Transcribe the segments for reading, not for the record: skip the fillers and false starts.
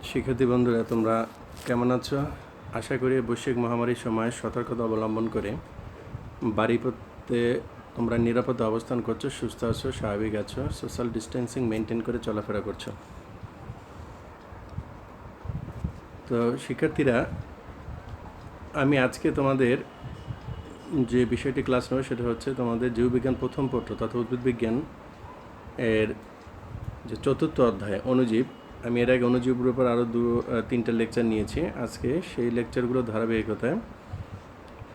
শিক্ষার্থী বন্ধুরা, তোমরা কেমন আছো? আশা করি বৈশ্বিক মহামারীর সময় সতর্কতা অবলম্বন করে বাড়িতে তোমরা নিরাপদে অবস্থান করছো, সুস্থ আছো, স্বাভাবিক আছো, সোশ্যাল ডিস্টেন্সিং মেনটেন করে চলাফেরা করছো। তো শিক্ষার্থীরা, আমি আজকে তোমাদের যে বিষয়টি ক্লাস নেব সেটা হচ্ছে তোমাদের জীববিজ্ঞান প্রথম পত্র তথা উদ্ভিদ বিজ্ঞান এর যে চতুর্থ অধ্যায় অণুজীব। আমি এর আগে অণুজীবের উপর আরও তিনটা লেকচার নিয়েছি। আজকে সেই লেকচারগুলো ধারাবাহিকতায়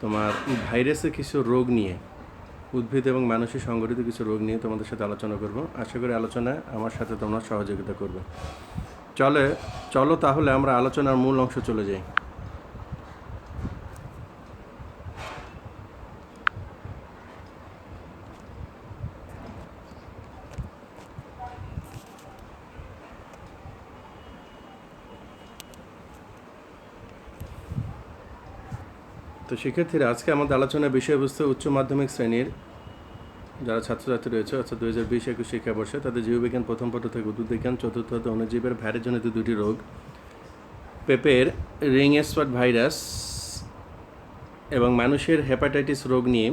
তোমার ভাইরাসের কিছু রোগ নিয়ে, উদ্ভিদ এবং মানুষের সংগঠিত কিছু রোগ নিয়ে তোমাদের সাথে আলোচনা করব। আশা করি আলোচনায় আমার সাথে তোমরা সহযোগিতা করবে। চলো তাহলে আমরা আলোচনার মূল অংশ চলে যাই। তো শিক্ষার্থীরা, আজকে আমাদের আলোচনার বিষয়বস্তু উচ্চ মাধ্যমিক শ্রেণীর যারা ছাত্রছাত্রী রয়েছে, অর্থাৎ 2020-21 শিক্ষাবর্ষে তাদের জীববিজ্ঞান প্রথম পত্র থেকে উদ্ভিদ বিজ্ঞান চতুর্থ অণুজীবের ভাইরাসজনিত দুটি রোগ, পেঁপের রিং স্পট ভাইরাস এবং মানুষের হেপাটাইটিস রোগ নিয়ে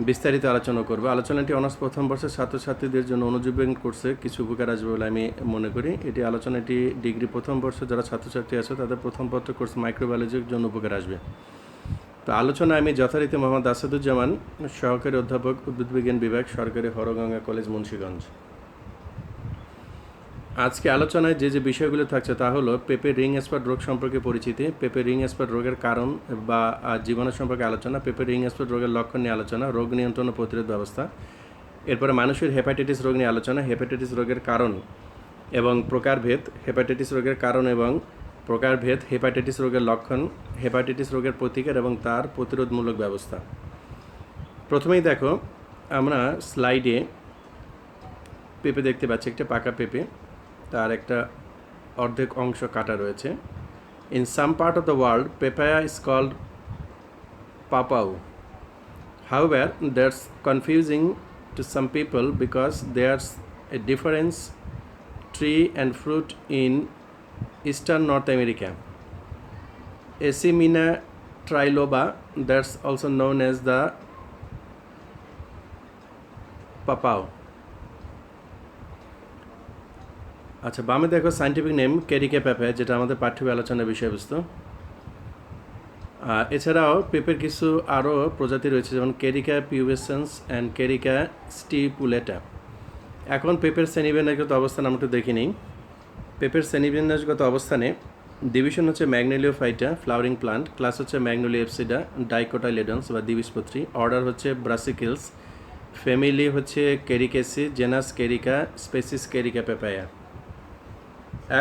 বিস্তারিত আলোচনা করব। আলোচনাটি অনার্স প্রথম বর্ষের ছাত্রছাত্রীদের জন্য অণুজীববিজ্ঞান কোর্সে কিছু উপকার আসবে বলে আমি মনে করি। আলোচনাটি ডিগ্রি প্রথম বর্ষ যারা ছাত্রছাত্রী আছে তাদের প্রথম পত্র কোর্স মাইক্রোবায়োলজির জন্য উপকার আসবে। তো আলোচনায় আমি যথারীতি মোহাম্মদ আসাদুজ্জামান, সহকারী অধ্যাপক, উদ্ভিদবিজ্ঞান বিভাগ, সরকারি হরগঙ্গা কলেজ, মুন্সিগঞ্জ। আজকে আলোচনায় যে বিষয়গুলো থাকছে তা হলো পেঁপে রিং স্পট রোগ সম্পর্কে পরিচিতি, পেঁপে রিং স্পট রোগের কারণ বা জীবাণু সম্পর্কে আলোচনা, পেঁপে রিং স্পট রোগের লক্ষণ নিয়ে আলোচনা, রোগ নিয়ন্ত্রণ ও প্রতিরোধ ব্যবস্থা। এরপরে মানুষের হেপাটাইটিস রোগ নিয়ে আলোচনা, হেপাটাইটিস রোগের কারণ এবং প্রকারভেদ, হেপাটাইটিস রোগের কারণ এবং প্রকারভেদ, হেপাটাইটিস রোগের লক্ষণ, হেপাটাইটিস রোগের প্রতিকার এবং তার প্রতিরোধমূলক ব্যবস্থা। প্রথমেই দেখো, আমরা স্লাইডে পেঁপে দেখতে পাচ্ছি, একটা পাকা পেঁপে, তার একটা অর্ধেক অংশ কাটা রয়েছে। In some part of the world papaya is called papaw. However, that's confusing to some people because there's a difference tree and fruit in eastern North America. Asimina triloba, that's also known as the papao. আচ্ছা, বামে দেখো scientific name কেরিকা পেঁপে, যেটা আমাদের পাঠ্য আলোচনার বিষয়বস্তু। এছাড়াও পেঁপের কিছু আরও প্রজাতি রয়েছে, যেমন কেরিকা পিউবেসেন্স অ্যান্ড কেরিকা স্টিপুলেটা। এখন পেঁপের শ্রেণীবিন্যাসগত অবস্থান আমরা একটু দেখে নিই। পেঁপের শ্রেণীবিন্যাসগত অবস্থানে ডিভিশন হচ্ছে ম্যাগনোলিওফাইটা, ফ্লাওয়ারিং প্লান্ট, ক্লাস হচ্ছে ম্যাগনোলিওপসিডা, ডাইকোটাইলেডন্স বা দ্বিবীজপত্রী, অর্ডার হচ্ছে ব্রাসিকেলস, ফ্যামিলি হচ্ছে কেরিকেসি, জেনাস কেরিকা, স্পেসিস কেরিকা পেপায়া।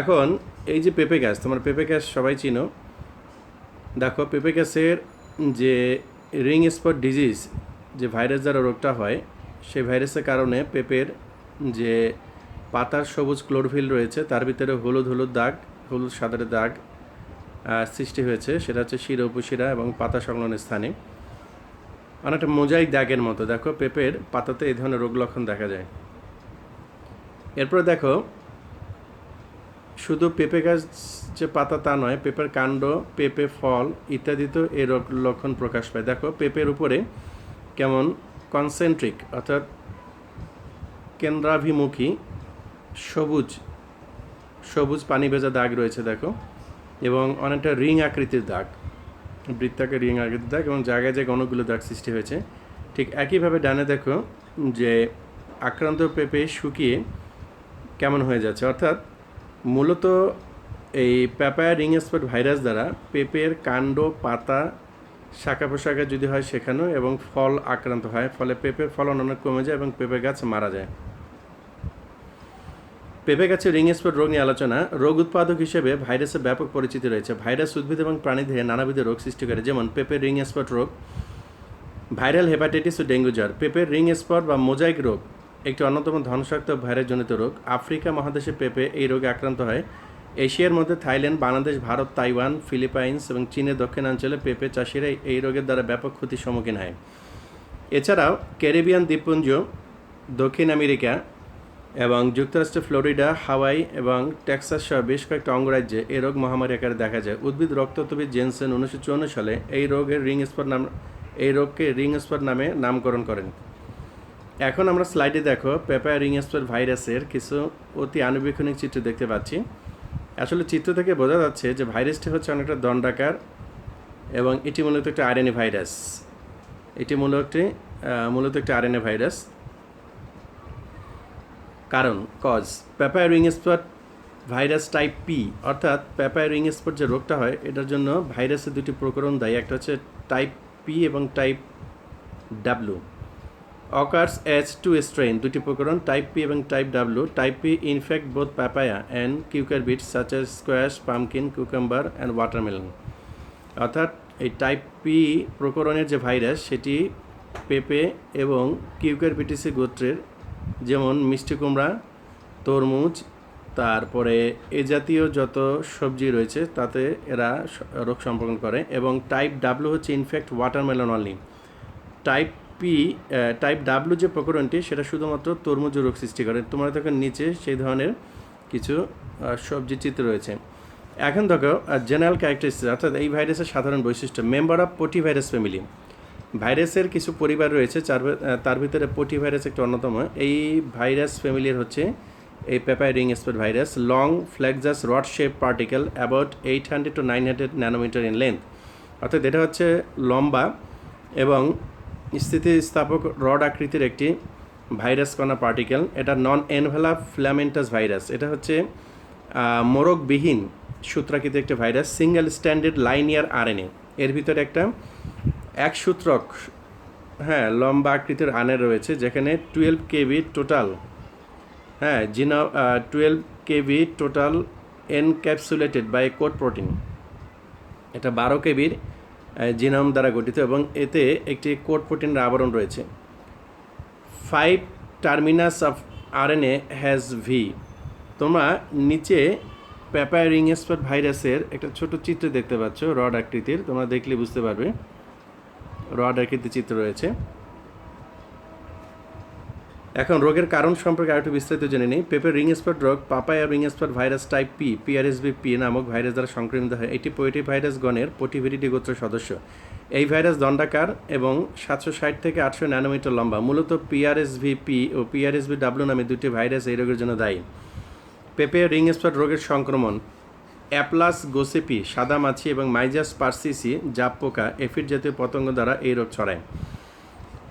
এখন এই যে পেঁপে গাছ, তোমার পেঁপে গাছ সবাই চিনো। দেখো, পেঁপে গাছের যে রিং স্পট ডিজিজ, যে ভাইরাস দ্বারা রোগটা হয়, সেই ভাইরাসের কারণে পেঁপের যে পাতার সবুজ ক্লোরোফিল রয়েছে তার ভিতরে হলুদ হলুদ দাগ, হলুদ সাদারে দাগ সৃষ্টি হয়েছে। সেটা হচ্ছে শিরা, উপশিরা এবং পাতা সংলগ্ন স্থানে অনেকটা মোজাইক দাগের মতো। দেখো, পেঁপের পাতাতে এই ধরনের রোগ লক্ষণ দেখা যায়। এরপরে দেখো, শুধু পেঁপে গাছ যে পাতা তা নয়, পেঁপের কাণ্ড, পেঁপে ফল ইত্যাদিতেও এই রোগ লক্ষণ প্রকাশ পায়। দেখো, পেঁপের উপরে কেমন কনসেন্ট্রিক অর্থাৎ কেন্দ্রাভিমুখী সবুজ সবুজ পানি ভেজা দাগ রয়েছে দেখো, এবং অনেকটা রিং আকৃতির দাগ, বৃত্তাকার রিং আকৃতির দাগ, এবং জায়গায় জায়গায় অনেকগুলো দাগ সৃষ্টি হয়েছে। ঠিক একইভাবে ডানে দেখো যে আক্রান্ত পেঁপে শুকিয়ে কেমন হয়ে যাচ্ছে। অর্থাৎ মূলত এই পেপায়া রিং স্পট ভাইরাস দ্বারা পেঁপের কাণ্ড, পাতা, শাখা প্রশাখা যদি হয় সেখানেও, এবং ফল আক্রান্ত হয়, ফলে পেঁপের ফলন অনেক কমে যায় এবং পেঁপে গাছ মারা যায়। পেঁপে গাছের রিং স্পট রোগ নিয়ে আলোচনা। রোগ উৎপাদক হিসেবে ভাইরাসের ব্যাপক পরিচিতি রয়েছে। ভাইরাস উদ্ভিদ এবং প্রাণীদেহে নানাবিধ রোগ সৃষ্টি করে, যেমন পেঁপের রিং স্পট রোগ, ভাইরাল হেপাটাইটিস ও ডেঙ্গু জ্বর। পেঁপের রিং স্পট বা মোজাইক রোগ একটি অন্যতম ধ্বংসাত্মক ভাইরাসজনিত রোগ। আফ্রিকা মহাদেশে পেঁপে এই রোগে আক্রান্ত হয়। এশিয়ার মধ্যে Thailand, Bangladesh, Bharat, Taiwan, Philippines এবং চীনের দক্ষিণাঞ্চলে পেঁপে চাষিরা এই রোগের দ্বারা ব্যাপক ক্ষতির সম্মুখীন হয়। এছাড়াও ক্যারিবিয়ান দ্বীপপুঞ্জ, দক্ষিণ আমেরিকা এবং যুক্তরাষ্ট্রের ফ্লোরিডা, হাওয়াই এবং টেক্সাস সহ বেশ কয়েকটি অঙ্গরাজ্যে এই রোগ মহামারী আকারে দেখা যায়। উদ্ভিদ রক্ততত্ত্ববিদ জেনসেন 1954 সালে এই রোগকে রিং স্পট নামে নামকরণ করেন। এখন আমরা স্লাইডে দেখো পেপায়া রিং স্পট ভাইরাসের কিছু অতি আনুবীক্ষণিক চিত্র দেখতে পাচ্ছি। আসলে চিত্র থেকে বোঝা যাচ্ছে যে ভাইরাসটি হচ্ছে অনেকটা দণ্ডাকার এবং এটি মূলত একটি আরএনএ ভাইরাস। এটি মূলত একটি আরএনএ ভাইরাস। কারণ পেপায়া ring spot virus type P, অর্থাৎ পেপায়া রিং স্পট যে রোগটা হয় এটার জন্য ভাইরাসের দুটি প্রকরণ দায়ী। একটা হচ্ছে টাইপ পি এবং type W. Occurs as two strain, দুটি প্রকরণ টাইপ পি এবং type W. Type P infect both papaya and cucurbits such as squash, pumpkin, cucumber and watermelon. অর্থাৎ এই টাইপ পি প্রকরণের যে ভাইরাস সেটি পেঁপে এবং কিউকার বিটিসি গোত্রের, যেমন মিষ্টি কুমড়া, তরমুজ, তারপরে এ জাতীয় যত সবজি রয়েছে তাতে এরা রোগ সম্পর্কন করে। এবং টাইপ ডাব্লু হচ্ছে in fact watermelon only. Type W যে প্রকরণটি সেটা শুধুমাত্র তরমুজ রোগ সৃষ্টি করে। তোমরা দেখো নিচে সেই ধরনের কিছু সবজি চিত্র রয়েছে। এখন দেখো জেনারেল ক্যারেক্টারিস্টিক্স, অর্থাৎ এই ভাইরাসের সাধারণ বৈশিষ্ট্য। মেম্বার অফ পটিভাইরাস ফ্যামিলি, ভাইরাসের কিছু পরিবার রয়েছে তার ভিতরে পটিভাইরাস একটি অন্যতম। এই ভাইরাস ফ্যামিলির হচ্ছে এই papaya ring spot virus. Long flexuous rod shape particle about 800 to 900 nanometre in length, অর্থাৎ এটা হচ্ছে লম্বা এবং স্থিতিস্থাপক রড আকৃতির একটি ভাইরাস কণা পার্টিকেল। এটা নন এনভেলাপ ফিলামেন্টাস ভাইরাস, এটা হচ্ছে মোড়কবিহীন সূত্রাকৃতির একটি ভাইরাস। সিঙ্গেল স্ট্যান্ডার্ড লাইনিয়ার আরএনএ, এর ভিতরে একটা এক সূত্রক লম্বা আকৃতির আরএনএ রয়েছে, যেখানে 12 kb total 12 kb total encapsulated by code protein. এটা 12 কেবির জিনোম দ্বারা গঠিত এবং এতে একটি কোড প্রোটিনের আবরণ রয়েছে। 5 terminus of RNA has V. তোমরা নিচে পেপায়া রিং স্পট ভাইরাসের একটা ছোট চিত্র দেখতে পাচ্ছ রড আকৃতির, তোমরা দেখলে বুঝতে পারবে রড আকৃতির চিত্র রয়েছে। এখন রোগের কারণ সম্পর্কে আরেকটু বিস্তারিত জেনে নিই। পেপায়া রিং স্পট রোগ papaya ring spot virus type P, PRSV-P নামক ভাইরাস দ্বারা সংক্রমিত হয়। এটি পটি ভাইরাস গণের পটিভিরিডি গোত্রের সদস্য। এই ভাইরাস দণ্ডাকার এবং 760 থেকে 800 ন্যানোমিটার লম্বা। মূলত PRSV-P ও PRSV-W নামে দুটি ভাইরাস এই রোগের জন্য দায়ী। পেপায়া রিং স্পট রোগের সংক্রমণ অ্যাপ্লাস গোসেপি সাদা মাছি এবং মাইজাস পার্সিসি জাপ পোকা এফিড জাতীয় পতঙ্গ দ্বারা এই রোগ ছড়ায়।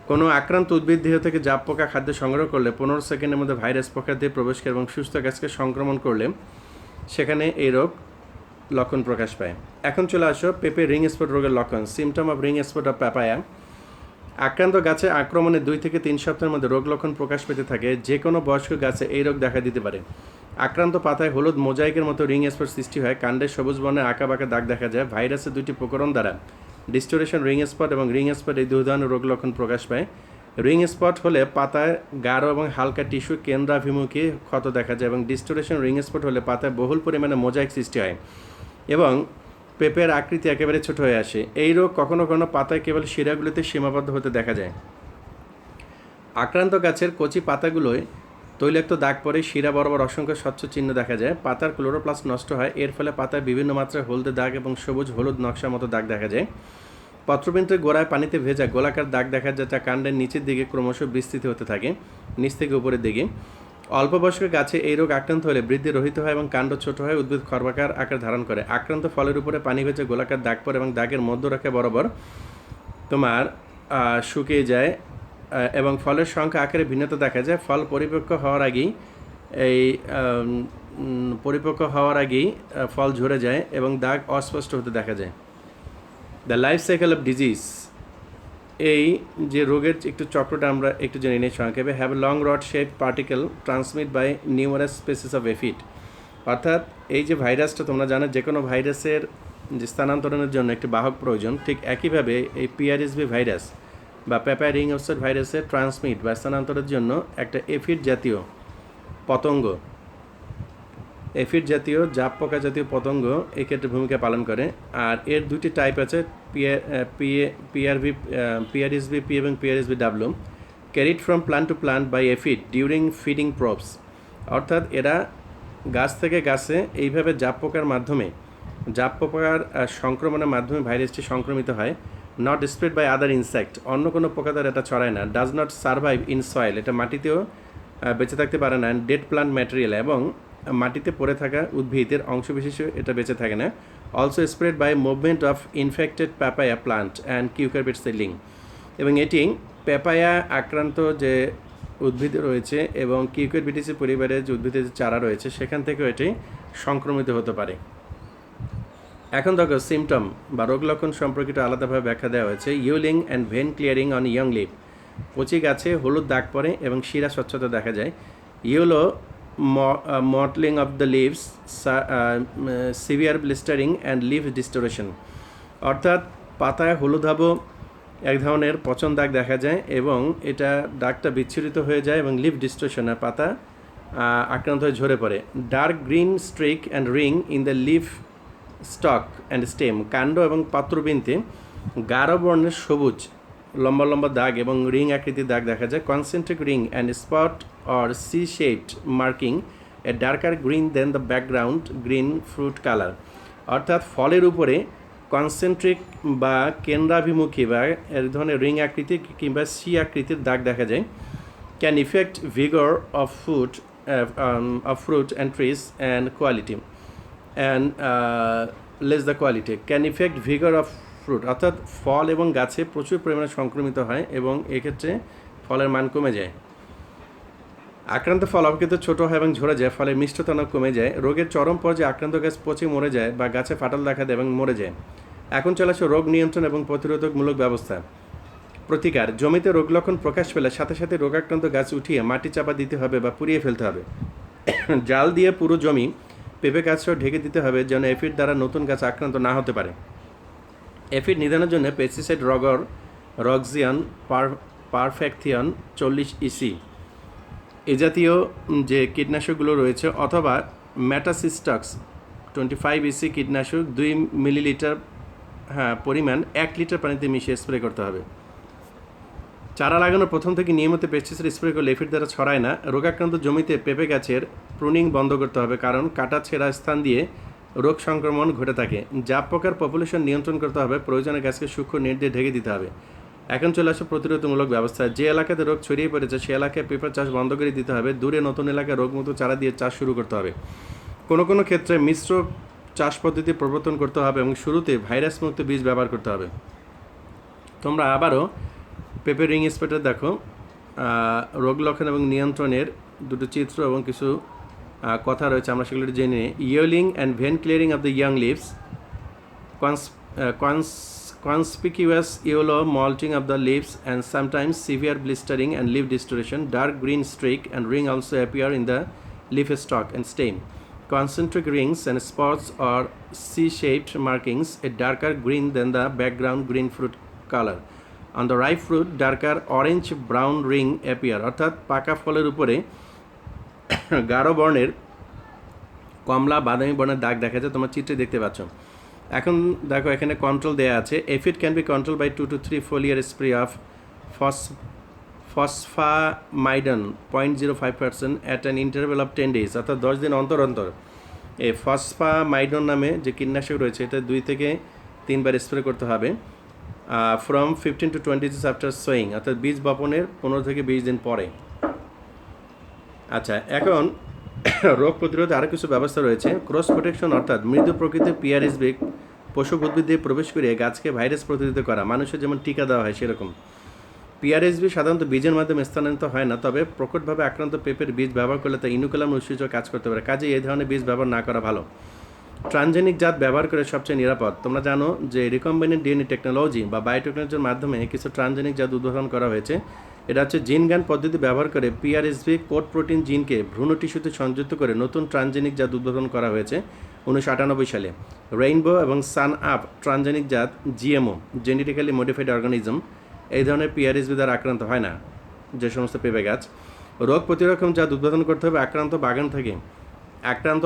কোনো আক্রান্ত উদ্ভিদ দেহ থেকে জাপ পোকা খাদ্য সংগ্রহ করলে 15 সেকেন্ডের মধ্যে ভাইরাস পোকা দেহে প্রবেশ করে এবং সুস্থ গাছকে সংক্রমণ করলে সেখানে এই রোগ লক্ষণ প্রকাশ পায়। এখন চলে আসো পেঁপে রিং স্পট রোগের লক্ষণ। Symptom of ring spot of পেপায়া। আক্রান্ত গাছে আক্রমণে 2 থেকে 3 সপ্তাহের মধ্যে রোগ লক্ষণ প্রকাশ পেতে থাকে। যে কোনো বয়স্ক গাছে এই রোগ দেখা দিতে পারে। আক্রান্ত পাতায় হলুদ মোজাইকের মতো রিং স্পট সৃষ্টি হয়। কাণ্ডের সবুজ বর্ণের আঁকা বাঁকা দাগ দেখা যায়। ভাইরাসের দুটি প্রকরণ দ্বারা ডিস্টোরেশন রিং স্পট এবং রিং স্পট এই দুই ধরনের রোগ লক্ষণ প্রকাশ পায়। রিং স্পট হলে পাতায় গাঢ় এবং হালকা টিস্যু কেন্দ্রাভিমুখী ক্ষত দেখা যায় এবং ডিস্টোরেশন রিং স্পট হলে পাতায় বহুল পরিমাণে মোজাইক সৃষ্টি হয় এবং পেঁপের আকৃতি একেবারে ছোট হয়ে আসে। এই রোগ কখনো কখনো পাতায় কেবল শিরাগুলিতে সীমাবদ্ধ হতে দেখা যায়। আক্রান্ত গাছের কচি পাতাগুলোয় তৈলাক্ত দাগ পড়ে শিরা বরাবর অসংখ্য স্বচ্ছ চিহ্ন দেখা যায়। পাতার ক্লোরোপ্লাস্ট নষ্ট হয়, এর ফলে পাতায় বিভিন্ন মাত্রায় হলদে দাগ এবং সবুজ হলুদ নকশার মতো দাগ দেখা যায়। পত্রবিন্তের গোড়ায় পানিতে ভেজা গোলাকার দাগ দেখা যায়, যা কাণ্ডের নিচের দিকে ক্রমশ বিস্তৃত হতে থাকে নিচ থেকে উপরের দিকে। অল্প বয়স্ক গাছে এই রোগ আক্রান্ত হলে বৃদ্ধি রহিত হয় এবং কাণ্ড ছোট হয়, উদ্ভিদ খর্বাকার আকার ধারণ করে। আক্রান্ত ফলের উপরে পানি ভেজা গোলাকার দাগ পড়ে এবং দাগের মধ্যরেখা বরাবর শুকিয়ে যায় এবং ফলের সংখ্যা আকারে ভিন্নতা দেখা যায়। ফল পরিপক্ক হওয়ার আগেই ফল ঝরে যায় এবং দাগ অস্পষ্ট হতে দেখা যায়। The life cycle of disease, এই যে রোগের একটু চক্রটা আমরা একটু জেনে নিই সংক্ষেপে। Have long rod shape particle transmit by numerous species of aphid. অর্থাৎ এই যে ভাইরাসটা তোমরা জানো যে কোনো ভাইরাসের যে স্থানান্তরণের জন্য একটি বাহক প্রয়োজন, ঠিক একইভাবে এই PRSV ভাইরাস বা পেপায়া রিং স্পট ভাইরাসের ট্রান্সমিট বা স্থানান্তরের জন্য একটা এফিড জাতীয় পতঙ্গ, এফিড জাতীয় জাপ পোকা জাতীয় পতঙ্গ এই ক্ষেত্রে ভূমিকা পালন করে। আর এর দুটি টাইপ আছে, PRSV-P এবং PRSV-W। Carried from plant to plant by aphid during feeding probes. অর্থাৎ এরা গাছ থেকে গাছে এইভাবে জাপ পোকার মাধ্যমে সংক্রমণের মাধ্যমে ভাইরাসটি সংক্রমিত হয়। Not spread by other insect, অন্য কোনো পোকা দ্বারা এটা ছড়ায় না। Does not survive in soil, এটা মাটিতেও বেঁচে থাকতে পারে না। ডেড প্লান্ট ম্যাটেরিয়াল, এবং মাটিতে পড়ে থাকা উদ্ভিদের অংশবিশেষে এটা বেঁচে থাকে না। Also spread by movement of infected papaya plant and cucurbit seedling, এবং এটি প্যাপায়া আক্রান্ত যে উদ্ভিদ রয়েছে এবং কিউকারবিটেসি পরিবারের যে উদ্ভিদের যে চারা রয়েছে সেখান থেকেও এটি সংক্রমিত হতে পারে। এখন দেখো সিমটম বা রোগ লক্ষণ সম্পর্কিত আলাদাভাবে ব্যাখ্যা দেওয়া হয়েছে। Yellowing and vein clearing on young leaf, কচি গাছে হলুদ দাগ পড়ে এবং শিরা স্বচ্ছতা দেখা যায়। Yellow mottling of the leaves, severe blistering and leaf distortion, অর্থাৎ পাতায় হলুদাভ এক ধরনের পচন দাগ দেখা যায় এবং এটা দাগটা বিচ্ছুরিত হয়ে যায় এবং লিভ ডিস্টোরেশনে পাতা আক্রান্ত হয়ে ঝরে পড়ে। Dark green streak and ring in the leaf stalk and stem, কাণ্ড এবং পাত্রবিন্দুতে গাঢ় বর্ণের সবুজ লম্বা লম্বা দাগ এবং রিং আকৃতির দাগ দেখা যায়। Concentric ring and spot or C shaped marking a darker green than the background green fruit colour, অর্থাৎ ফলের উপরে কনসেন্ট্রিক বা কেন্দ্রাভিমুখী বা এর ধরনের রিং আকৃতি কিংবা সি আকৃতির দাগ দেখা যায়। Can effect ভিগর of fruit and trees and quality and less the quality. Can effect ভিগর of fruit, অর্থাৎ ফল এবং গাছে প্রচুর পরিমাণে সংক্রমিত হয় এবং এক্ষেত্রে ফলের মান কমে যায়। আক্রান্ত ফল অপেক্ষিত ছোট হয় এবং ঝরে যায়, ফলে মিষ্টতা কমে যায়। রোগের চরম পর্যায়ে আক্রান্ত গাছ পচে মরে যায় বা গাছে ফাটল দেখা দেয় এবং মরে যায়। এখন চলে আসে রোগ নিয়ন্ত্রণ এবং প্রতিরোধকমূলক ব্যবস্থা। প্রতিকার, জমিতে রোগ লক্ষণ প্রকাশ পেলে সাথে সাথে রোগাক্রান্ত গাছ উঠিয়ে মাটি চাপা দিতে হবে বা পুড়িয়ে ফেলতে হবে। জাল দিয়ে পুরো জমি পেঁপে গাছও ঢেকে দিতে হবে যেন এফিড দ্বারা নতুন গাছ আক্রান্ত না হতে পারে। এফিড নিধনের জন্য পেস্টিসাইড রক্সিয়ান পারফেকথিয়ন 40 EC এ জাতীয় যে কীটনাশকগুলো রয়েছে, অথবা ম্যাটাসিস্টক্স 25 EC কীটনাশক 2 মিলিলিটার পরিমাণ 1 লিটার পানিতে মিশিয়ে স্প্রে করতে হবে। চারা লাগানোর প্রথম থেকে নিয়মিত পেস্টিসাইড স্প্রে করলে এফিড দ্বারা ছড়ায় না। রোগাক্রান্ত জমিতে পেঁপে গাছের প্রুনিং বন্ধ করতে হবে, কারণ কাটা ছেঁড়া স্থান দিয়ে রোগ সংক্রমণ ঘটে থাকে। জাপ পোকার পপুলেশন নিয়ন্ত্রণ করতে হবে, প্রয়োজনে গাছকে সূক্ষ্ম নেট দিয়ে ঢেকে দিতে হবে। এখন চলে আসে প্রতিরোধমূলক ব্যবস্থা। যে এলাকাতে রোগ ছড়িয়ে পড়েছে সে এলাকায় পেঁপের চাষ বন্ধ করে দিতে হবে। দূরে নতুন এলাকায় রোগমুক্ত চারা দিয়ে চাষ শুরু করতে হবে। কোনো কোনো ক্ষেত্রে মিশ্র চাষ পদ্ধতি প্রবর্তন করতে হবে এবং শুরুতে ভাইরাস মুক্ত বীজ ব্যবহার করতে হবে। তোমরা আবারও পেঁপে রিং স্প্রেটার দেখো, রোগ লক্ষণ এবং নিয়ন্ত্রণের দুটো চিত্র এবং কিছু কথা রয়েছে, আমরা সেগুলো জেনে নিই। Yellowing and vein clearing of the young leaves, conspicuous yellow molting of the leaves and sometimes severe blistering and leaf distortion. Dark green streak and ring also appear in the leaf stalk and stem. Concentric rings and spots or C-shaped markings, a darker green than the background green fruit color. On the ripe fruit, darker orange brown ring appear, অর্থাৎ পাকা ফলের উপরে গাঢ় বর্ণের কমলা বাদামি বর্ণের দাগ দেখা যায়, তোমার চিত্রে দেখতে পাচ্ছ। এখন দেখো এখানে কন্ট্রোল দেওয়া আছে। Aphid can be control by 2 to 3 foliar spray of phosphamidon 0.05% at an interval of 10 days, অর্থাৎ 10 দিন অন্তর অন্তর এই ফসফামাইডন নামে যে কীটনাশক রয়েছে এটা 2 থেকে 3 বার স্প্রে করতে হবে। From 15 to 20 days after sewing, অর্থাৎ বীজ বপনের 15 থেকে 20 দিন পরে। আচ্ছা, এখন রোগ প্রতিরোধে আরও কিছু ব্যবস্থা রয়েছে। ক্রস প্রোটেকশন, অর্থাৎ মৃদু প্রকৃতির পিআরএসবি পোষক উদ্ভিদ দিয়ে প্রবেশ করে গাছকে ভাইরাস প্রতিরোধ করা। মানুষের যেমন টিকা দেওয়া হয় সেরকম পিআরএসবি সাধারণত বীজের মাধ্যমে স্থানান্তরিত হয় না, তবে প্রকটভাবে আক্রান্ত পেঁপের বীজ ব্যবহার করলে তা ইনুকুলাম উৎসেচক কাজ করতে পারে। কাজে এই ধরনের বীজ ব্যবহার না করা ভালো। ট্রানজেনিক জাত ব্যবহার করে সবচেয়ে নিরাপদ। তোমরা জানো যে রিকম্বাইনেন্ট ডিএনএ টেকনোলজি বা বায়োটেকনোলজির মাধ্যমে কিছু ট্রানজেনিক জাত উদ্ভাবন করা হয়েছে। এটা হচ্ছে জিন গান পদ্ধতি ব্যবহার করে পিআরএসবি কোড প্রোটিন জিনকে ভ্রূণ টিস্যুতে সংযুক্ত করে নতুন ট্রানজেনিক জাত উদ্ভাবন করা হয়েছে 1998 সালে। রেইনবো এবং সান আপ ট্রানজেনিক জাত জিএমও, জেনেটিক্যালি মডিফাইড অর্গানিজম, এই ধরনের পিআরএসবি দ্বারা আক্রান্ত হয় না যে সমস্ত পেঁপে গাছ। রোগ প্রতিরক্ষণ জাত উদ্ভাবন করতে হবে আক্রান্ত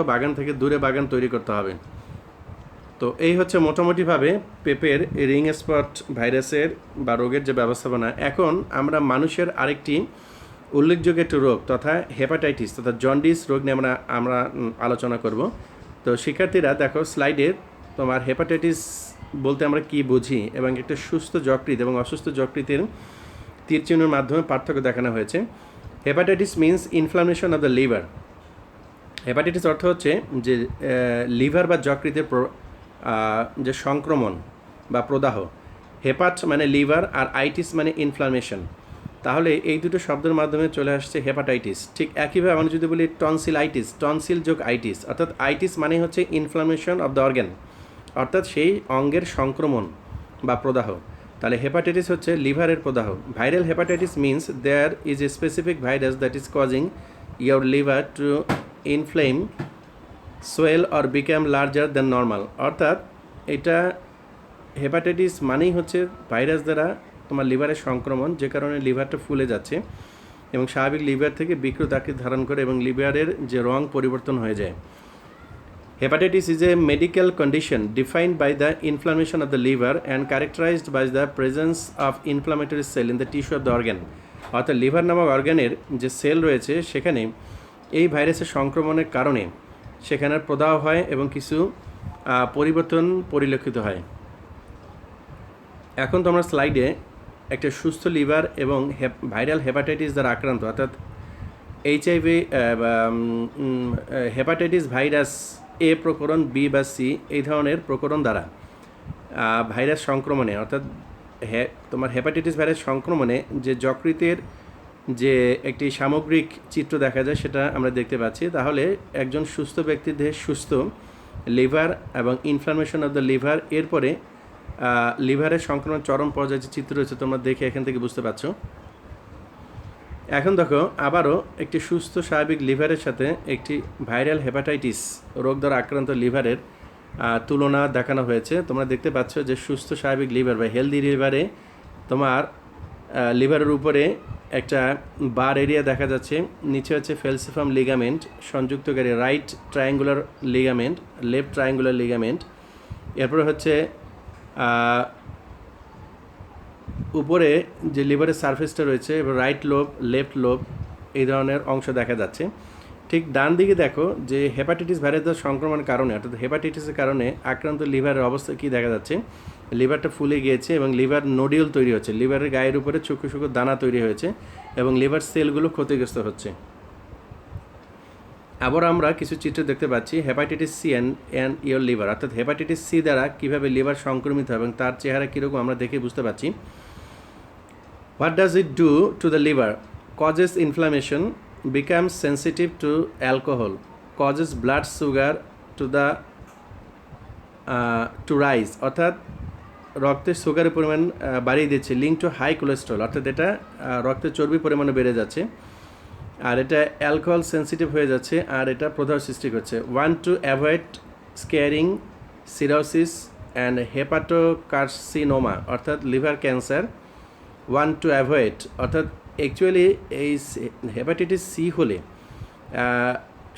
বাগান থেকে দূরে বাগান তৈরি করতে হবে। তো এই হচ্ছে মোটামুটিভাবে পেঁপের রিং স্পট ভাইরাসের বা রোগের যে ব্যবস্থাপনা। এখন আমরা মানুষের আরেকটি উল্লেখযোগ্য একটি রোগ তথা হেপাটাইটিস তথা জন্ডিস রোগ নিয়ে আমরা আলোচনা করব। তো শিক্ষার্থীরা দেখো স্লাইডে তোমার হেপাটাইটিস বলতে আমরা কি বুঝি এবং একটা সুস্থ যকৃৎ এবং অসুস্থ যকৃতের তীর চিহ্নের মাধ্যমে পার্থক্য দেখানো হয়েছে। Hepatitis means inflammation of the liver. Hepatitis অর্থ হচ্ছে যে লিভার বা যকৃতের যে সংক্রমণ বা প্রদাহ। হেপাট মানে লিভার আর আইটিস মানে ইনফ্লামেশন। তাহলে এই দুটো শব্দের মাধ্যমে চলে আসছে হেপাটাইটিস। ঠিক একইভাবে আমরা যদি বলি টনসিলাইটিস, টনসিল যোগ আইটিস, অর্থাৎ আইটিস মানে হচ্ছে ইনফ্লামেশন অফ দ্য অর্গ্যান, অর্থাৎ সেই অঙ্গের সংক্রমণ বা প্রদাহ। তাহলে হেপাটাইটিস হচ্ছে লিভারের প্রদাহ। Viral hepatitis means there is a specific virus that is causing your liver to inflame, swell or become larger than normal. অর্থাৎ এটা হেপাটাইটিস মানেই হচ্ছে ভাইরাস দ্বারা তোমার লিভারের সংক্রমণ, যে কারণে লিভারটা ফুলে যাচ্ছে এবং স্বাভাবিক লিভার থেকে বিকৃত আকৃতি ধারণ করে এবং লিভারের যে রং পরিবর্তন হয়ে যায়। Hepatitis is a medical condition defined by the inflammation of the liver and characterized by the presence of inflammatory cell in the tissue of the organ. অর্থাৎ লিভার নামক অর্গানের যে সেল রয়েছে সেখানে এই ভাইরাসের সংক্রমণের কারণে সেখানে প্রদাহ হয় এবং কিছু পরিবর্তন পরিলক্ষিত হয়। এখন তোমরা স্লাইডে একটা সুস্থ লিভার এবং ভাইরাল হেপাটাইটিস দ্বারা আক্রান্ত অর্থাৎ এইচআইভি হেপাটাইটিস ভাইরাস এ প্রকরণ, বি বা সি এই ধরনের প্রকরণ দ্বারা ভাইরাস সংক্রমণে অর্থাৎ তোমার হেপাটাইটিস ভাইরাস সংক্রমণে যে যকৃতের যে একটি সামগ্রিক চিত্র দেখা যায় সেটা আমরা দেখতে পাচ্ছি। তাহলে একজন সুস্থ ব্যক্তির দেহে সুস্থ লিভার এবং ইনফ্লামেশন অফ দ্য লিভার, এরপরে লিভারের সংক্রমণ চরম পর্যায়ে যে চিত্র রয়েছে তোমরা দেখে এখান থেকে বুঝতে পারছো। এখন দেখো আবারও একটি সুস্থ স্বাভাবিক লিভারের সাথে একটি ভাইরাল হেপাটাইটিস রোগ দ্বারা আক্রান্ত লিভারের তুলনা দেখানো হয়েছে। তোমরা দেখতে পাচ্ছ যে সুস্থ স্বাভাবিক লিভার বা হেলদি লিভারে তোমার লিভারের উপরে একটা বার এরিয়া দেখা যাচ্ছে, নিচে হচ্ছে ফেলসিফার্ম লিগামেন্ট সংযুক্তকারী right triangular ligament, left triangular ligament, এরপরে হচ্ছে উপরে যে লিভারের সারফেসটা রয়েছে এবং রাইট লোব, লেফট লোব এই ধরনের অংশ দেখা যাচ্ছে। ঠিক ডান দিকে দেখো যে হেপাটাইটিস ভাইরাসের সংক্রমণের কারণে অর্থাৎ হেপাটাইটিসের কারণে আক্রান্ত লিভারের অবস্থা কী দেখা যাচ্ছে, লিভারটা ফুলে গিয়েছে এবং লিভার নোডিউল তৈরি হচ্ছে, লিভারের গায়ের উপরে চুকু চুকু দানা তৈরি হয়েছে এবং লিভার সেলগুলো ক্ষতিগ্রস্ত হচ্ছে। আবার আমরা কিছু চিত্র দেখতে পাচ্ছি hepatitis C and your liver, অর্থাৎ হেপাটাইটিস সি দ্বারা কীভাবে লিভার সংক্রমিত হয় এবং তার চেহারা কীরকম আমরা দেখে বুঝতে পারছি। What does it do to the liver? Causes inflammation, becomes sensitive to alcohol, causes blood sugar to rise, অর্থাৎ রক্তের সুগারের পরিমাণ বাড়িয়ে দিচ্ছে। লিঙ্ক টু হাই কোলেস্ট্রল, অর্থাৎ এটা রক্তের চর্বির পরিমাণও বেড়ে যাচ্ছে, আর এটা অ্যালকোহল সেন্সিটিভ হয়ে যাচ্ছে, আর এটা প্রদাহ সৃষ্টি করছে। One to avoid scarring, cirrhosis and hepatocarcinoma, অর্থাৎ liver cancer. One to avoid অর্থাৎ অ্যাকচুয়ালি এই হেপাটাইটিস সি হলে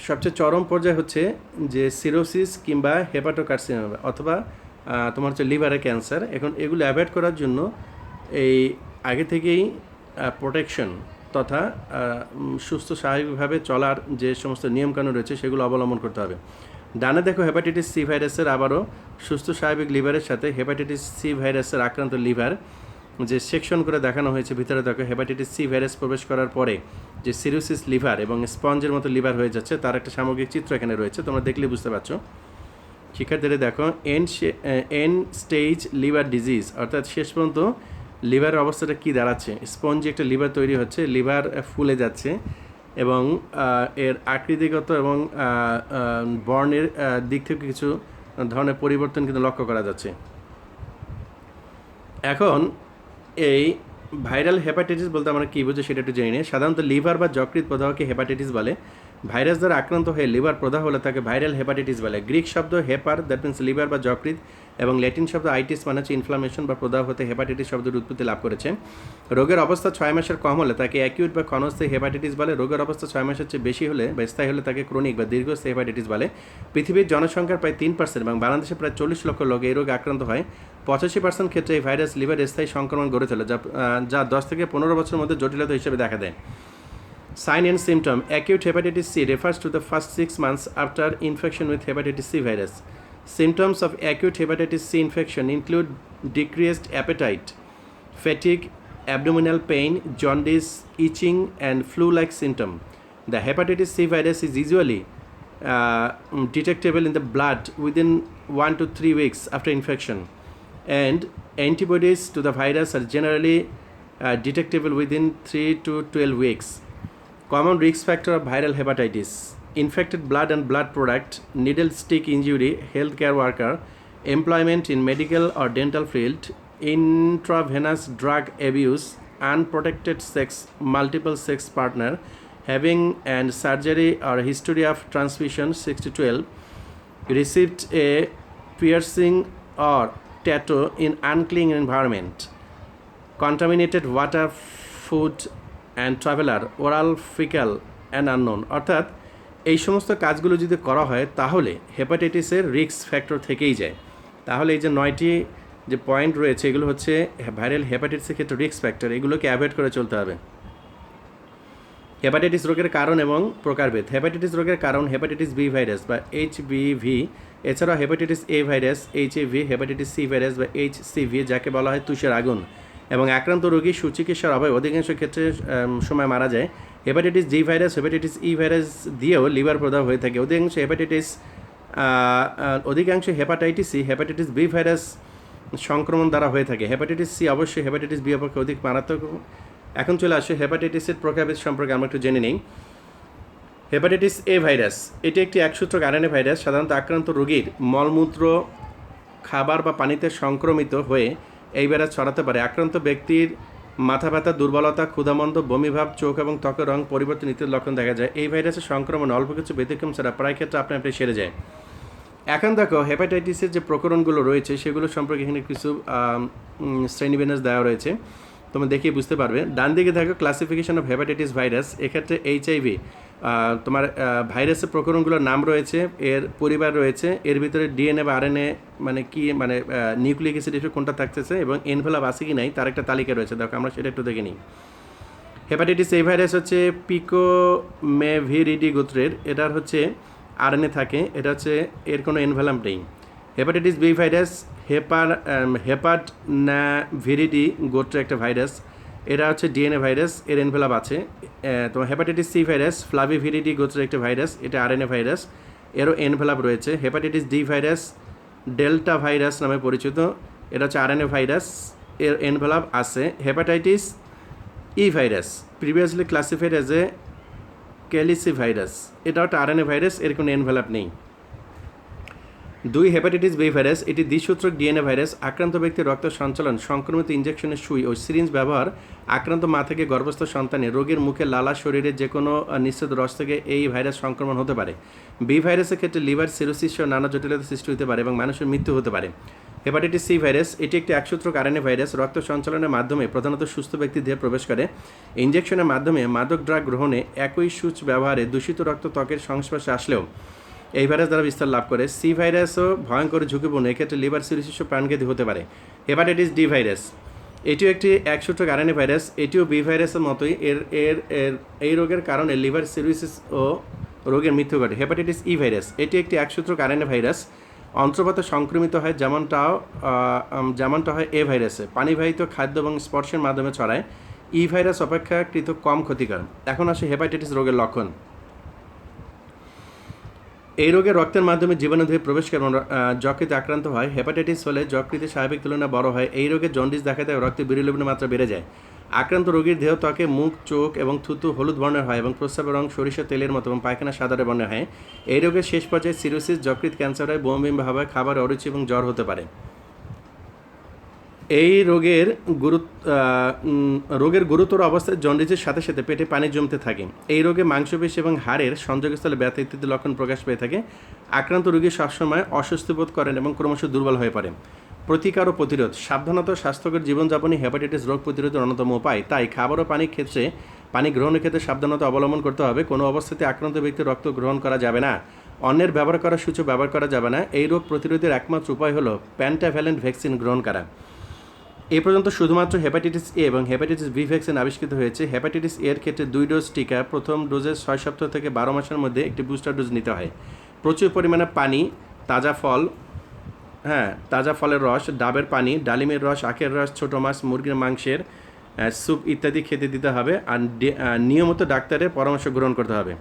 সবচেয়ে চরম পর্যায়ে হচ্ছে যে সিরোসিস কিংবা হেপাটোকার্সিনোমা অথবা তোমার হচ্ছে লিভারের ক্যান্সার। এখন এগুলো অ্যাভয়েড করার জন্য এই আগে থেকেই প্রোটেকশন তথা সুস্থ স্বাভাবিকভাবে চলার যে সমস্ত নিয়মকানুন রয়েছে সেগুলো অবলম্বন করতে হবে। ডানে দেখো হেপাটাইটিস সি ভাইরাসের আবারও সুস্থ স্বাভাবিক লিভারের সাথে হেপাটাইটিস সি ভাইরাসের আক্রান্ত লিভার যে সেকশন করে দেখানো হয়েছে। ভিতরে দেখো হেপাটাইটিস সি ভাইরাস প্রবেশ করার পরে যে সিরোসিস লিভার এবং স্পঞ্জের মতো লিভার হয়ে যাচ্ছে তার একটা সামগ্রিক চিত্র এখানে রয়েছে, তোমরা দেখলে বুঝতে পারছো। শিক্ষার্থীরা দেখো এন্ড স্টেজ লিভার ডিজিজ, অর্থাৎ শেষ পর্যন্ত লিভারের অবস্থাটা কী দাঁড়াচ্ছে। স্পঞ্জি একটা লিভার তৈরি হচ্ছে, লিভার ফুলে যাচ্ছে এবং এর আকৃতিগত এবং বর্ণের দিক থেকে কিছু ধরনের পরিবর্তন কিন্তু লক্ষ্য করা যাচ্ছে। এখন এই ভাইরাল হেপাটাইটিস বলতে আমরা কী বুঝি সেটা একটু জেনে নিই। সাধারণত লিভার বা যকৃৎ প্রদাহকে হেপাটাইটিস বলে। ভাইরাস দ্বারা আক্রান্ত হয়ে লিভার প্রদাহ হলে তাকে ভাইরাল হেপাটাইটিস বলে। গ্রিক শব্দ হেপার দ্যাট মিনস লিভার বা যকৃৎ এবং ল্যাটিন শব্দ আইটিস মানে হচ্ছে ইনফ্লামেশন বা প্রদাহ হতে হেপাটাইটিস শব্দের উৎপত্তি লাভ করেছে। রোগের অবস্থা 6 মাসের কম হলে তাকে অ্যাকিউট বা ক্ষণস্থায়ী হেপাটাইটিস বলে। রোগের অবস্থা 6 মাসের চেয়ে বেশি হলে বা স্থায়ী হলে তাকে ক্রনিক বা দীর্ঘস্থায়ী হেপাটাইটিস বলে। পৃথিবীর জনসংখ্যার প্রায় 3% এবং বাংলাদেশে প্রায় 40 লক্ষ লোক এই রোগে আক্রান্ত হয়। 85% ক্ষেত্রে এই ভাইরাস লিভার স্থায়ী সংক্রমণ গড়ে তোলে, যা 10 থেকে 15 বছরের মধ্যে জটিলতা হিসেবে দেখা দেয়। Sign and symptom. Acute hepatitis C refers to the first 6 months after infection with hepatitis C virus. Symptoms of acute hepatitis C infection include decreased appetite, fatigue, abdominal pain, jaundice, itching, and flu-like symptom. The hepatitis C virus is usually detectable in the blood within 1 to 3 weeks after infection, and antibodies to the virus are generally detectable within 3 to 12 weeks. Common risk factor of viral hepatitis: infected blood and blood product, needle stick injury, healthcare worker, employment in medical or dental field, intravenous drug abuse, unprotected sex, multiple sex partner, having and surgery or history of transmission 6 to 12, received a piercing or tattoo in unclean environment, contaminated water, food and traveler, oral fecal and unknown। অর্থাৎ এই সমস্ত কাজগুলো যদি করা হয় তাহলে হেপাটাইটিসের risk factor থেকেই যায়। তাহলে এই যে 9টি যে পয়েন্ট রয়েছে এগুলো হচ্ছে ভাইরাল হেপাটাইটিসের ক্ষেত্রে রিস্ক ফ্যাক্টর, এগুলোকে অ্যাভয়েড করে চলতে হবে। হেপাটাইটিস রোগের কারণ এবং প্রকারভেদ। হেপাটাইটিস রোগের কারণ হেপাটাইটিস বি ভাইরাস বা এইচবিভি, এছাড়াও hepatitis A virus, HAV, hepatitis C virus বা এইচসিভি যাকে বলা হয় তুষের আগুন, এবং আক্রান্ত রোগী সুচিকিৎসার অভাবে অধিকাংশ ক্ষেত্রে সময় মারা যায়। হেপাটাইটিস জি ভাইরাস, হেপাটাইটিস ই ভাইরাস দিয়েও লিভার প্রদাহ হয়ে থাকে। অধিকাংশ হেপাটাইটিসই হেপাটাইটিস বি ভাইরাস সংক্রমণ দ্বারা হয়ে থাকে। হেপাটাইটিস সি অবশ্যই হেপাটাইটিস বি অপেক্ষা অধিক মারাত্মক। এখন চলে আসে হেপাটাইটিসের প্রকারভেদ সম্পর্কে আমরা একটু জেনে নিই। হেপাটাইটিস এ ভাইরাস এটি একটি একসূত্রক আরএনএ ভাইরাস। সাধারণত আক্রান্ত রোগীর মলমূত্র, খাবার বা পানিতে সংক্রমিত হয়ে এই ভাইরাস ছড়াতে পারে। আক্রান্ত ব্যক্তির মাথা ব্যথা, দুর্বলতা, ক্ষুধামন্দ, বমিভাব, চোখ এবং ত্বকের রং পরিবর্তন ইত্যাদি লক্ষণ দেখা যায়। এই ভাইরাসের সংক্রমণ অল্প কিছু ব্যতিক্রম ছাড়া প্রায় ক্ষেত্রে আপনি সেরে যায়। এখন দেখো হেপাটাইটিসের যে প্রকরণগুলো রয়েছে সেগুলো সম্পর্কে এখানে কিছু শ্রেণীবিন্যাস দেওয়া রয়েছে, তোমরা দেখিয়ে বুঝতে পারবে। ডান দিকে দেখো ক্লাসিফিকেশন অফ হেপাটাইটিস ভাইরাস। এক্ষেত্রে এইচআইভি তোমার ভাইরাসের প্রকরণগুলোর নাম রয়েছে, এর পরিবার রয়েছে, এর ভিতরে ডিএনএ বা আরএনএ মানে কি মানে নিউক্লিক অ্যাসিড এসব কোনটা থাকতেছে এবং এনভেলপ আছে কি নাই তার একটা তালিকা রয়েছে। দেখো আমরা সেটা একটু দেখে নিই। হেপাটাইটিস এ ভাইরাস হচ্ছে পিকোমেভিরিডি গোত্রের, এটার হচ্ছে আরএনএ থাকে, এটা হচ্ছে এর কোনো এনভেলপ নেই। হেপাটাইটিস বি ভাইরাস হেপাটনাভিরিডি গোত্রের একটা ভাইরাস, এটা হচ্ছে ডিএনএ ভাইরাস, এর এনভেলপ আছে। তোমার হেপাটাইটিস সি ভাইরাস ফ্লাভিভিরিডি গোত্রের একটা ভাইরাস, এটা আরএনএ ভাইরাস, এরও এনভেলপ রয়েছে। Hepatitis D virus delta virus নামে পরিচিত, এটা হচ্ছে আরএনএ ভাইরাস, এর এনভেলপ আছে। Hepatitis E virus previously classified as a calici virus, এটা একটা আরএনএ ভাইরাস, এর কোনো এনভেলপ নেই। 2 হেপাটাইটিস বি ভাইরাস এটি দ্বিসূত্রক ডিএনএ ভাইরাস। আক্রান্ত ব্যক্তির রক্ত সঞ্চালন, সংক্রমিত ইনজেকশনের সুই ও সিরিঞ্জ ব্যবহার, আক্রান্ত মা থেকে গর্ভস্থ সন্তানের রোগীর মুখে, লালা, শরীরের যে কোনো নিঃসৃত রস থেকে এই ভাইরাস সংক্রমণ হতে পারে। বি ভাইরাসের ক্ষেত্রে লিভার সিরোসিস সহ নানা জটিলতা সৃষ্টি হতে পারে এবং মানুষের মৃত্যু হতে পারে। হেপাটাইটিস সি ভাইরাস এটি একটি একসূত্রক আরএনএ ভাইরাস। রক্ত সঞ্চালনের মাধ্যমে প্রধানত সুস্থ ব্যক্তির দেহে প্রবেশ করে। ইনজেকশনের মাধ্যমে মাদক ড্রাগ গ্রহণে, একই সূচ ব্যবহারে, দূষিত রক্ত ত্বকের সংস্পর্শে আসলেও এই ভাইরাস দ্বারা বিস্তার লাভ করে। সি ভাইরাসও ভয়ঙ্কর ঝুঁকিপূর্ণ, এক্ষেত্রে লিভার সিরোসিস প্রাণঘাতী হতে পারে। হেপাটাইটিস ডি ভাইরাস এটিও একটি একসূত্রক আরএনএ ভাইরাস, এটিও বি ভাইরাসের মতোই এই রোগের কারণে লিভার সিরোসিস ও রোগের মৃত্যু ঘটে। হেপাটাইটিস ই ভাইরাস এটি একটি একসূত্রক আরএনএ ভাইরাস, অন্ত্রপথে সংক্রমিত হয় যেমনটা হয় এ ভাইরাসে, পানিবাহিত খাদ্য এবং স্পর্শের মাধ্যমে ছড়ায়। ই ভাইরাস অপেক্ষাকৃত কম ক্ষতিকর। এখন আসে হেপাটাইটিস রোগের লক্ষণ। এই রোগে রক্তের মাধ্যমে জীবাণু দেহে প্রবেশ করে যকৃতে আক্রান্ত হয়। হেপাটাইটিস হলে যকৃতে স্বাভাবিক তুলনায় বড় হয়। এই রোগে জন্ডিস দেখা দেয়, রক্তে বিলিরুবিনের মাত্রা বেড়ে যায়। আক্রান্ত রোগীর দেহ, ত্বকে, মুখ, চোখ এবং থুতু হলুদ বর্ণের হয় এবং প্রস্রাবের রং সরিষার তেলের মতো এবং পায়খানা সাদা বর্ণের হয়। এই রোগের শেষ পর্যায়ে সিরোসিস, যকৃৎ ক্যান্সার হয়, বমি ভাব হয়, খাবার অরুচি এবং জ্বর হতে পারে। এই রোগের গুরুতর অবস্থায় জন্ডিসের সাথে সাথে পেটে পানি জমতে থাকে। এই রোগে মাংসপেশি এবং হাড়ের সংযোগস্থলে ব্যথা ইত্যাদি লক্ষণ প্রকাশ পেয়ে থাকে। আক্রান্ত রোগী সবসময় অস্বস্তি বোধ করেন এবং ক্রমশ দুর্বল হয়ে পড়ে। প্রতিকার ও প্রতিরোধ। সাবধানতা, স্বাস্থ্যকর জীবনযাপনই হেপাটাইটিস রোগ প্রতিরোধের অন্যতম উপায়। তাই খাবার ও পানি গ্রহণের ক্ষেত্রে সাবধানতা অবলম্বন করতে হবে। কোনো অবস্থাতে আক্রান্ত ব্যক্তির রক্ত গ্রহণ করা যাবে না। অন্যের ব্যবহার করা সূচক ব্যবহার করা যাবে না। এই রোগ প্রতিরোধের একমাত্র উপায় হলো পেন্টাভ্যালেন্ট ভ্যাকসিন গ্রহণ করা। এই পর্যন্ত শুধুমাত্র হেপাটাইটিস এ এবং হেপাটাইটিস বি ভ্যাকসিন আবিষ্কৃত হয়েছে। হেপাটাইটিস এর ক্ষেত্রে 2 ডোজ টিকা প্রথম ডোজের 6 সপ্তাহ থেকে 12 মাসের মধ্যে একটি বুস্টার ডোজ নিতে হয়। প্রচুর পরিমাণে পানি, তাজা ফল, তাজা ফলের রস, ডাবের পানি, ডালিমের রস, আখের রস, ছোটো মাছ, মুরগির মাংসের স্যুপ ইত্যাদি খেতে দিতে হবে। আর নিয়মিত ডাক্তারের পরামর্শ গ্রহণ করতে হবে।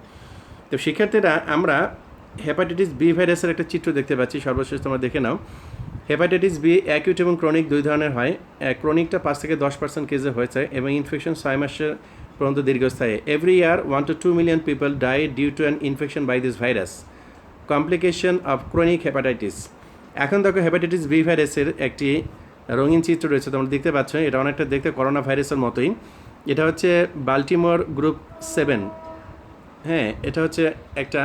তো শিক্ষার্থীরা আমরা হেপাটাইটিস বি ভাইরাসের একটা চিত্র দেখতে পাচ্ছি, সর্বশেষ তোমরা দেখে নাও। হেপাটাইটিস বি অ্যাকিউট এবং ক্রনিক 2 ধরনের হয়। ক্রনিকটা 5 থেকে 10% কেসে হয়েছে এবং ইনফেকশন 6 মাসের পর্যন্ত দীর্ঘস্থায়ী। Every year 1 to 2 million people die due to an infection by this virus. Complication of chronic hepatitis. এখন দেখো হেপাটাইটিস বি ভাইরাসের একটি রঙিন চিত্র রয়েছে, তোমরা দেখতে পাচ্ছ। এটা অনেকটা দেখতে করোনা ভাইরাসের মতোই। এটা হচ্ছে বাল্টিমোর গ্রুপ 7। এটা হচ্ছে একটা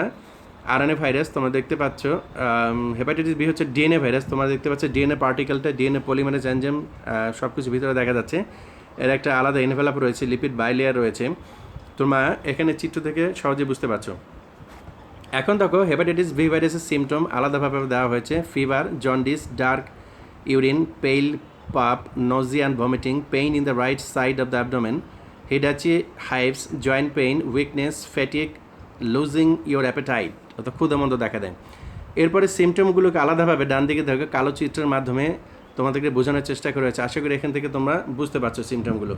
আরএনএ ভাইরাস, তোমরা দেখতে পাচ্ছ। হেপাটাইটিস বি হচ্ছে ডিএনএ ভাইরাস, তোমরা দেখতে পাচ্ছ ডিএনএ পার্টিকেলটা, ডিএনএ পলিমারেজ এনজাইম সব কিছু ভিতরে দেখা যাচ্ছে। এর একটা আলাদা এনভেলাপ রয়েছে, লিপিড বাইলেয়ার রয়েছে, তোমরা এখানে চিত্র থেকে সহজে বুঝতে পারছো। এখন দেখো হেপাটাইটিস বি ভাইরাসের সিমটম আলাদাভাবে দেওয়া হয়েছে। Fever, jaundice, dark urine, pale poop, nausea and vomiting, pain in the right side of the abdomen, হিডাচি hives, joint pain, weakness, fatigue, losing your appetite অর্থাৎ ক্ষুধামন্দ দেখা দেয়। এরপরে সিমটমগুলোকে আলাদাভাবে ডান দিকে দেখো কালো চিত্রের মাধ্যমে তোমাদেরকে বোঝানোর চেষ্টা করা হয়েছে। আশা করি এখান থেকে তোমরা বুঝতে পারছো সিমটমগুলো।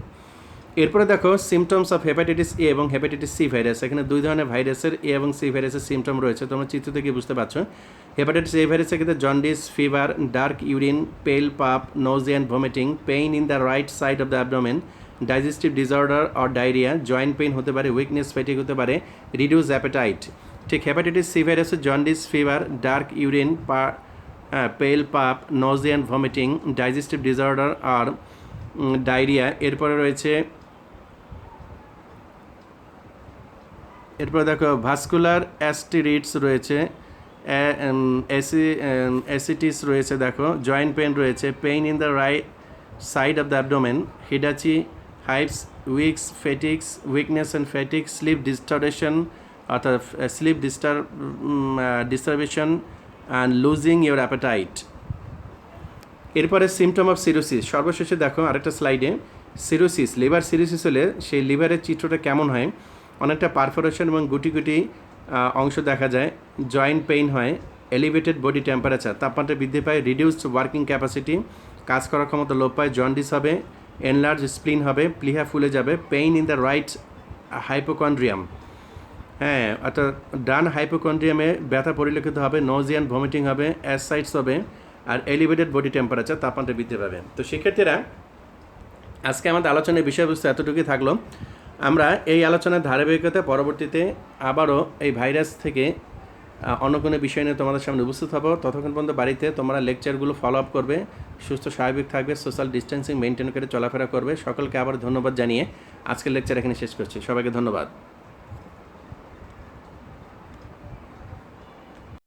এরপরে দেখো সিমটমস অফ হেপাটাইটিস এ এবং হেপাটাইটিস সি ভাইরাস। এখানে 2 ধরনের ভাইরাসের এ এবং সি ভাইরাসের সিমটম রয়েছে, তোমরা চিত্র থেকে বুঝতে পারছো। হেপাটাইটিস এ ভাইরাসের ক্ষেত্রে jaundice, fever, dark urine, pale poop, nausea and vomiting, pain in the right side of the abdomen, digestive disorder or diarrhoea, joint pain হতে পারে, উইকনেস, ফ্যাটিক হতে পারে, রিডিউস অ্যাপেটাইট। ঠিক হেপাটাইটিস সি ভাইরাসের jaundice, fever, dark urine, pale poop, nausea and vomiting, digestive disorder আর diarrhoea. এরপর দেখো vascular অ্যাস্টিরিটস রয়েছে, অ্যাসিটিস রয়েছে, দেখো জয়েন্ট পেন রয়েছে, pain in the right side of the abdomen, হিডাচি hives, weeks, fatigues, weakness and fatigue, sleep disturbance অর্থাৎ sleep disturbance and losing your appetite. এরপরে সিমটম অফ সিরোসিস। সর্বশেষে দেখো আরেকটা স্লাইডে সিরোসিস, লিভার সিরোসিস হলে সেই লিভারের চিত্রটা কেমন হয়। অনেকটা পারফোরেশন এবং গুটি গুটি অংশ দেখা যায়, জয়েন্ট পেইন হয়, এলিভেটেড বডি টেম্পারেচার, তাপমাত্রা বৃদ্ধি পায়, রিডিউসড ওয়ার্কিং ক্যাপাসিটি, কাজ করার ক্ষমতা লোপ পায়, জন্ডিস হবে, এনলার্জ স্প্লিন হবে, প্লিহা ফুলে যাবে, pain in the right hypochondrium, অর্থাৎ ডান হাইপোকন্ড্রিয়ামে ব্যথা পরিলক্ষিত হবে, নজিয়া অ্যান্ড ভমিটিং হবে, অ্যাসাইটস হবে, আর এলিভেটেড বডি টেম্পারেচার, তাপমাত্রা বৃদ্ধি পাবে। তো শিক্ষার্থীরা আজকে আমাদের আলোচনার বিষয়বস্তু এতটুকুই থাকলো। আমরা এই আলোচনার ধারাবাহিকতা পরবর্তীতে আবারও এই ভাইরাস থেকে অন্য কোনো বিষয় নিয়ে তোমাদের সামনে উপস্থিত হবো। ততক্ষণ পর্যন্ত বাড়িতে তোমরা লেকচারগুলো ফলো আপ করবে, সুস্থ স্বাভাবিক থাকবে, সোশ্যাল ডিস্টেন্সিং মেনটেন করে চলাফেরা করবে। সকলকে আবার ধন্যবাদ জানিয়ে আজকের লেকচার এখানে শেষ করছি। সবাইকে ধন্যবাদ।